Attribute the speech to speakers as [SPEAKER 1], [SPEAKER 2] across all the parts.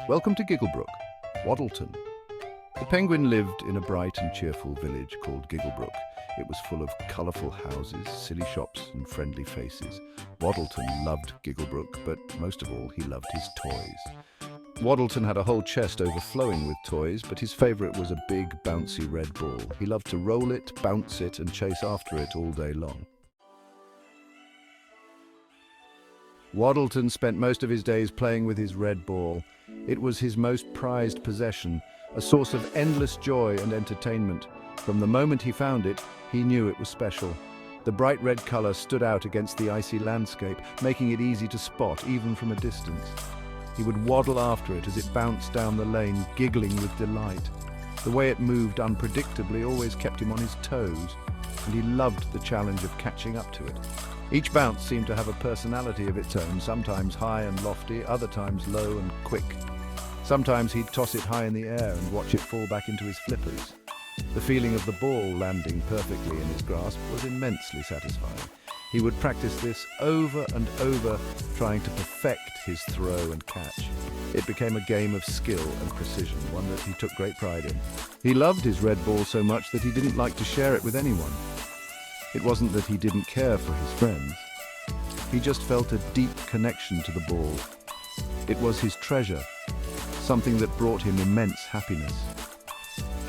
[SPEAKER 1] Welcome to Gigglebrook, Waddleton. The penguin lived in a bright and cheerful village called Gigglebrook. It was full of colourful houses, silly shops and friendly faces. Waddleton loved Gigglebrook, but most of all he loved his toys. Waddleton had a whole chest overflowing with toys, but his favourite was a big, bouncy red ball. He loved to roll it, bounce it and chase after it all day long. Waddleton spent most of his days playing with his red ball. It was his most prized possession, a source of endless joy and entertainment. From the moment he found it, he knew it was special. The bright red colour stood out against the icy landscape, making it easy to spot even from a distance. He would waddle after it as it bounced down the lane, giggling with delight. The way it moved unpredictably always kept him on his toes, and he loved the challenge of catching up to it. Each bounce seemed to have a personality of its own, sometimes high and lofty, other times low and quick. Sometimes he'd toss it high in the air and watch it fall back into his flippers. The feeling of the ball landing perfectly in his grasp was immensely satisfying. He would practice this over and over, trying to perfect his throw and catch. It became a game of skill and precision, one that he took great pride in. He loved his red ball so much that he didn't like to share it with anyone. It wasn't that he didn't care for his friends. He just felt a deep connection to the ball. It was his treasure, something that brought him immense happiness.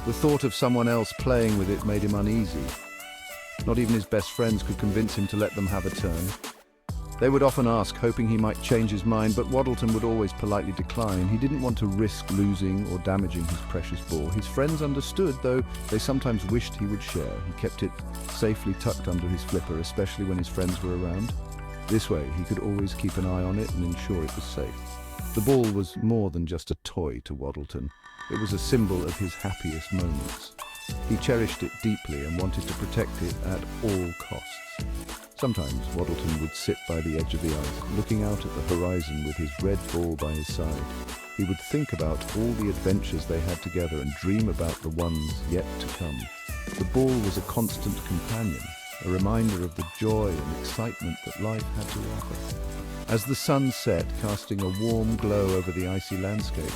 [SPEAKER 1] The thought of someone else playing with it made him uneasy. Not even his best friends could convince him to let them have a turn. They would often ask, hoping he might change his mind, but Waddleton would always politely decline. He didn't want to risk losing or damaging his precious ball. His friends understood, though they sometimes wished he would share. He kept it safely tucked under his flipper, especially when his friends were around. This way, he could always keep an eye on it and ensure it was safe. The ball was more than just a toy to Waddleton. It was a symbol of his happiest moments. He cherished it deeply and wanted to protect it at all costs. Sometimes Waddleton would sit by the edge of the ice, looking out at the horizon with his red ball by his side. He would think about all the adventures they had together and dream about the ones yet to come. The ball was a constant companion, a reminder of the joy and excitement that life had to offer. As the sun set, casting a warm glow over the icy landscape,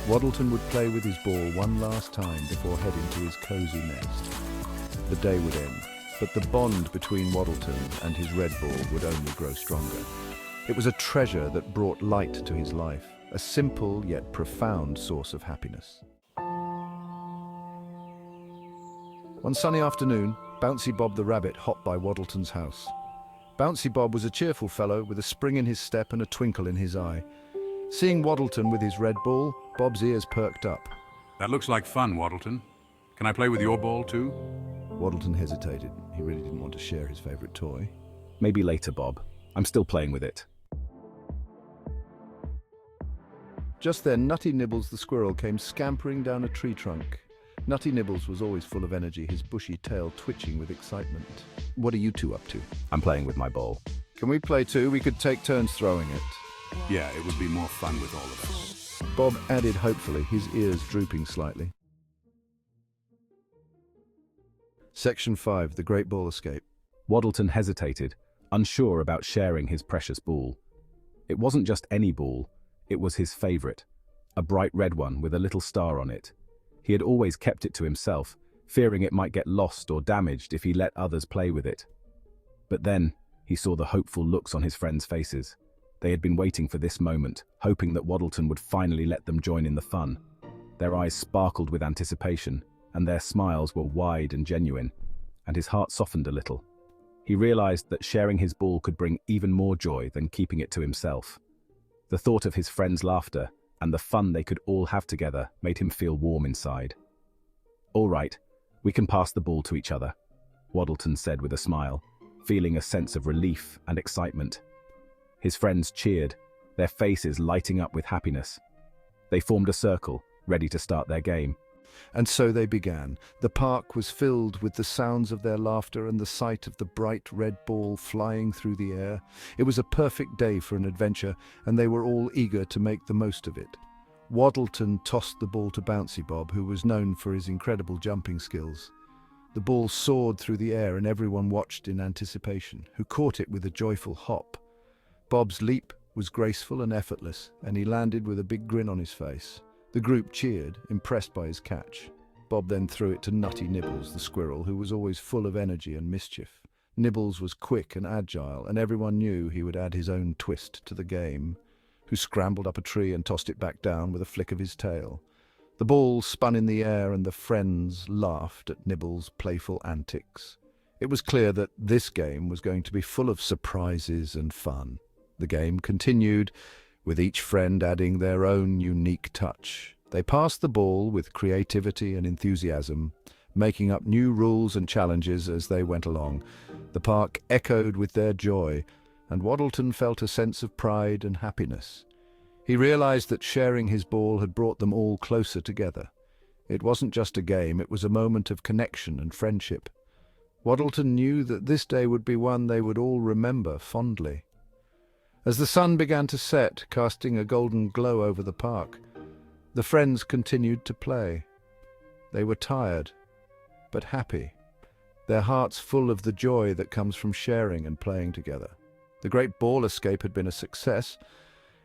[SPEAKER 1] Waddleton would play with his ball one last time before heading to his cosy nest. The day would end, but the bond between Waddleton and his red ball would only grow stronger. It was a treasure that brought light to his life, a simple yet profound source of happiness. One sunny afternoon, Bouncy Bob the rabbit hopped by Waddleton's house. Bouncy Bob was a cheerful fellow with a spring in his step and a twinkle in his eye. Seeing Waddleton with his red ball, Bob's ears perked up.
[SPEAKER 2] That looks like fun, Waddleton. Can I play with your ball too?
[SPEAKER 1] Waddleton hesitated. He really didn't want to share his favorite toy.
[SPEAKER 3] Maybe later, Bob. I'm still playing with it.
[SPEAKER 1] Just then, Nutty Nibbles the squirrel came scampering down a tree trunk. Nutty Nibbles was always full of energy, his bushy tail twitching with excitement. What are you two up to?
[SPEAKER 3] I'm playing with my ball.
[SPEAKER 1] Can we play too? We could take turns throwing it.
[SPEAKER 2] Yeah, it would be more fun with all of us.
[SPEAKER 1] Bob added hopefully, his ears drooping slightly. Section 5, The Great Ball Escape.
[SPEAKER 3] Waddleton hesitated, unsure about sharing his precious ball. It wasn't just any ball, it was his favorite, a bright red one with a little star on it. He had always kept it to himself, fearing it might get lost or damaged if he let others play with it. But then, he saw the hopeful looks on his friends' faces. They had been waiting for this moment, hoping that Waddleton would finally let them join in the fun. Their eyes sparkled with anticipation, and their smiles were wide and genuine, and his heart softened a little. He realized that sharing his ball could bring even more joy than keeping it to himself. The thought of his friends' laughter and the fun they could all have together made him feel warm inside. "All right, we can pass the ball to each other," Waddleton said with a smile, feeling a sense of relief and excitement. His friends cheered, their faces lighting up with happiness. They formed a circle, ready to start their game.
[SPEAKER 1] And so they began. The park was filled with the sounds of their laughter and the sight of the bright red ball flying through the air. It was a perfect day for an adventure, and they were all eager to make the most of it. Waddleton tossed the ball to Bouncy Bob, who was known for his incredible jumping skills. The ball soared through the air and everyone watched in anticipation, who caught it with a joyful hop. Bob's leap was graceful and effortless, and he landed with a big grin on his face. The group cheered, impressed by his catch. Bob then threw it to Nutty Nibbles, the squirrel, who was always full of energy and mischief. Nibbles was quick and agile, and everyone knew he would add his own twist to the game, who scrambled up a tree and tossed it back down with a flick of his tail. The ball spun in the air and the friends laughed at Nibbles' playful antics. It was clear that this game was going to be full of surprises and fun. The game continued, with each friend adding their own unique touch. They passed the ball with creativity and enthusiasm, making up new rules and challenges as they went along. The park echoed with their joy, and Waddleton felt a sense of pride and happiness. He realized that sharing his ball had brought them all closer together. It wasn't just a game, it was a moment of connection and friendship. Waddleton knew that this day would be one they would all remember fondly. As the sun began to set, casting a golden glow over the park, the friends continued to play. They were tired, but happy, their hearts full of the joy that comes from sharing and playing together. The great ball escape had been a success,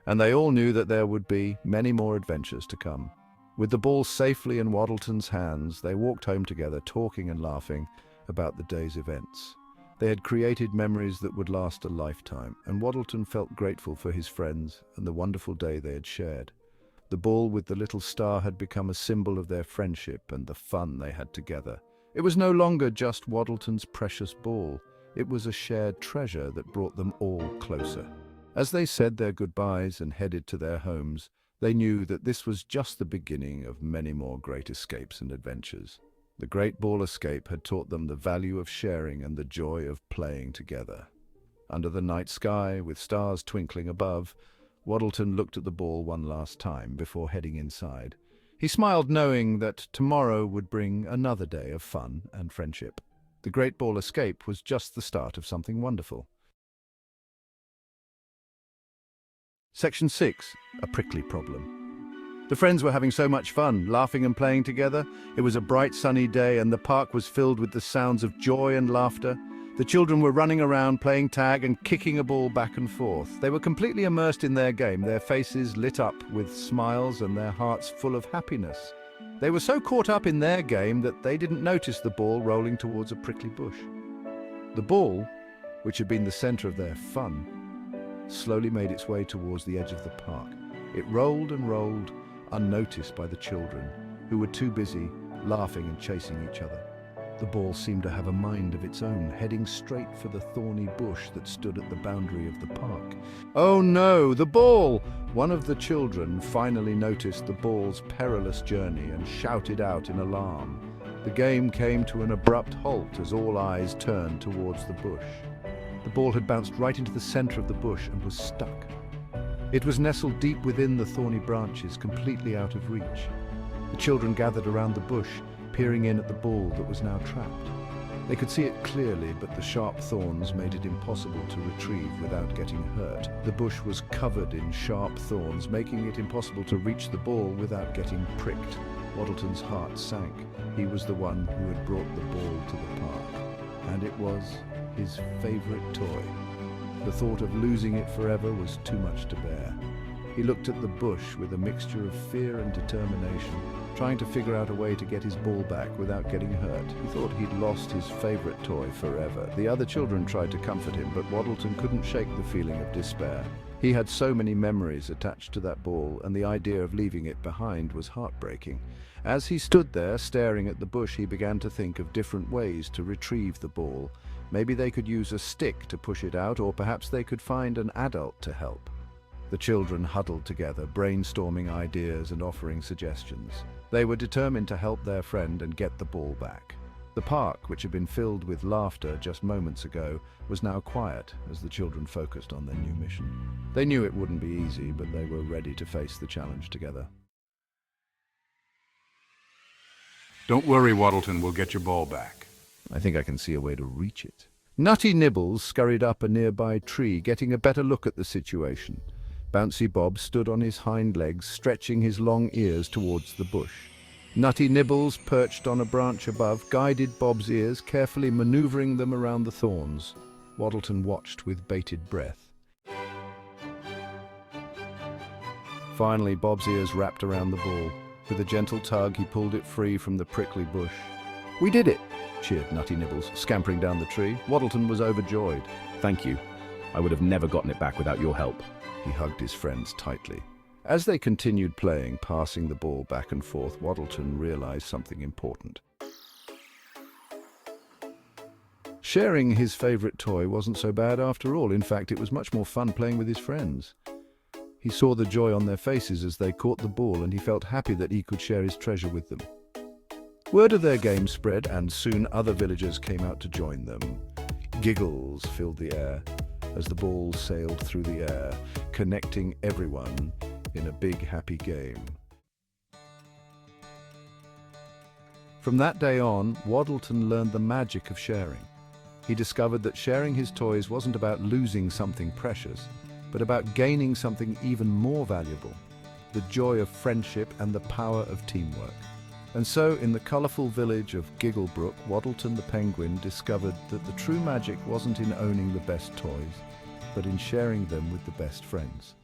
[SPEAKER 1] and they all knew that there would be many more adventures to come. With the ball safely in Waddleton's hands, they walked home together, talking and laughing about the day's events. They had created memories that would last a lifetime, and Waddleton felt grateful for his friends and the wonderful day they had shared. The ball with the little star had become a symbol of their friendship and the fun they had together. It was no longer just Waddleton's precious ball. It was a shared treasure that brought them all closer. As they said their goodbyes and headed to their homes, they knew that this was just the beginning of many more great escapes and adventures. The great ball escape had taught them the value of sharing and the joy of playing together. Under the night sky, with stars twinkling above, Waddleton looked at the ball one last time before heading inside. He smiled, knowing that tomorrow would bring another day of fun and friendship. The great ball escape was just the start of something wonderful. Section 6. A prickly problem. The friends were having so much fun, laughing and playing together. It was a bright sunny day and the park was filled with the sounds of joy and laughter. The children were running around, playing tag and kicking a ball back and forth. They were completely immersed in their game, their faces lit up with smiles and their hearts full of happiness. They were so caught up in their game that they didn't notice the ball rolling towards a prickly bush. The ball, which had been the center of their fun, slowly made its way towards the edge of the park. It rolled and rolled, unnoticed by the children, who were too busy laughing and chasing each other. The ball seemed to have a mind of its own, heading straight for the thorny bush that stood at the boundary of the park. Oh no, the ball! One of the children finally noticed the ball's perilous journey and shouted out in alarm. The game came to an abrupt halt as all eyes turned towards the bush. The ball had bounced right into the center of the bush and was stuck. It was nestled deep within the thorny branches, completely out of reach. The children gathered around the bush, peering in at the ball that was now trapped. They could see it clearly, but the sharp thorns made it impossible to retrieve without getting hurt. The bush was covered in sharp thorns, making it impossible to reach the ball without getting pricked. Waddleton's heart sank. He was the one who had brought the ball to the park, and it was his favorite toy. The thought of losing it forever was too much to bear. He looked at the bush with a mixture of fear and determination, trying to figure out a way to get his ball back without getting hurt. He thought he'd lost his favorite toy forever. The other children tried to comfort him, but Waddleton couldn't shake the feeling of despair. He had so many memories attached to that ball, and the idea of leaving it behind was heartbreaking. As he stood there staring at the bush, he began to think of different ways to retrieve the ball. Maybe they could use a stick to push it out, or perhaps they could find an adult to help. The children huddled together, brainstorming ideas and offering suggestions. They were determined to help their friend and get the ball back. The park, which had been filled with laughter just moments ago, was now quiet as the children focused on their new mission. They knew it wouldn't be easy, but they were ready to face the challenge together.
[SPEAKER 2] Don't worry, Waddleton, we'll get your ball back.
[SPEAKER 1] I think I can see a way to reach it. Nutty Nibbles scurried up a nearby tree, getting a better look at the situation. Bouncy Bob stood on his hind legs, stretching his long ears towards the bush. Nutty Nibbles, perched on a branch above, guided Bob's ears, carefully maneuvering them around the thorns. Waddleton watched with bated breath. Finally, Bob's ears wrapped around the ball. With a gentle tug, he pulled it free from the prickly bush. "We did it!" cheered Nutty Nibbles, scampering down the tree. Waddleton was overjoyed.
[SPEAKER 3] Thank you. I would have never gotten it back without your help.
[SPEAKER 1] He hugged his friends tightly. As they continued playing, passing the ball back and forth, Waddleton realized something important. Sharing his favorite toy wasn't so bad after all. In fact, it was much more fun playing with his friends. He saw the joy on their faces as they caught the ball, and he felt happy that he could share his treasure with them. Word of their game spread, and soon other villagers came out to join them. Giggles filled the air as the ball sailed through the air, connecting everyone in a big happy game. From that day on, Waddleton learned the magic of sharing. He discovered that sharing his toys wasn't about losing something precious, but about gaining something even more valuable, the joy of friendship and the power of teamwork. And so, in the colourful village of Gigglebrook, Waddleton the penguin discovered that the true magic wasn't in owning the best toys, but in sharing them with the best friends.